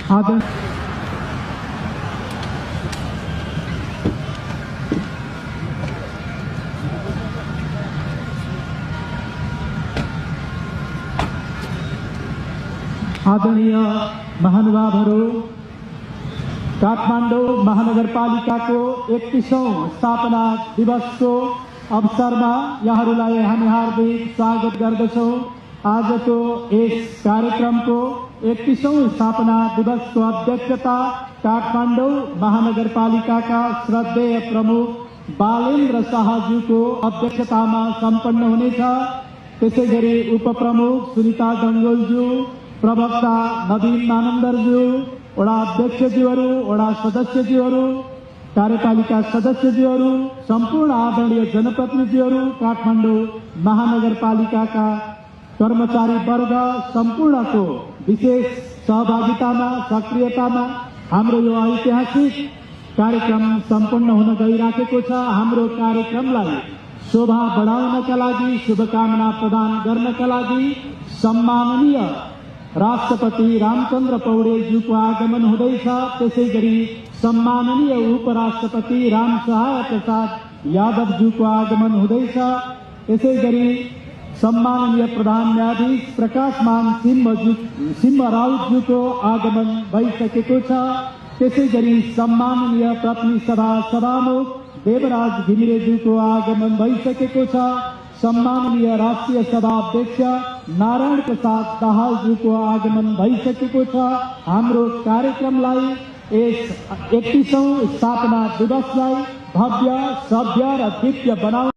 आदरणीय महानुभावहरू, काठमाडौँ महानगरपालिकाको 31औं स्थापना दिवसको अवसरमा यहाँहरूलाई हामी हार्दिक स्वागत गर्दछौं। आजको यस कार्यक्रमको 31औं स्थापना दिवसको अध्यक्षता काठमाडौँ महानगरपालिकाका श्रद्धेय प्रमुख बालेन्द्र शाहज्यूको अध्यक्षतामा सम्पन्न हुनेछ। त्यसैगरी उपप्रमुख सुनिता डंगोलज्यू, प्रवक्ता नवीन मानन्दरज्यू, वडा अध्यक्षज्यूहरू, वडा सदस्यज्यूहरू, कार्यपालिका सदस्यज्यूहरू, सम्पूर्ण आदरणीय जनप्रतिनिधिहरू, काठमाडौँ महानगरपालिकाका कर्मचारी वर्ग सम्पूर्णको विशेष सहभागितामा सक्रियतामा हाम्रो यो ऐतिहासिक कार्यक्रम सम्पन्न हुन गइराखेको छ। हाम्रो कार्यक्रमलाई शोभा बढाउनका लागि, शुभकामना प्रदान गर्नका लागि सम्माननीय राष्ट्रपति रामचन्द्र पौडेलज्यूको आगमन हुँदैछ। त्यसैगरी सम्माननीय उपराष्ट्रपति रामसहाय प्रसाद यादवज्यूको आगमन हुँदैछ। त्यसैगरी सम्माननीय प्रधान न्यायाधीश प्रकाशमान सिंह राउतज्यूको आगमन भइसकेको छ। त्यसैगरी सम्माननीय प्रतिनिधि सभा सभामुख देवराज घिमिरेज्यूको आगमन भइसकेको छ। सम्माननीय राष्ट्रिय सभा अध्यक्ष नारायण प्रसाद दाहालज्यूको आगमन भइसकेको छ। हाम्रो कार्यक्रमलाई यस 31औं स्थापना दिवसलाई भव्य, सभ्य र दिव्य बनाउन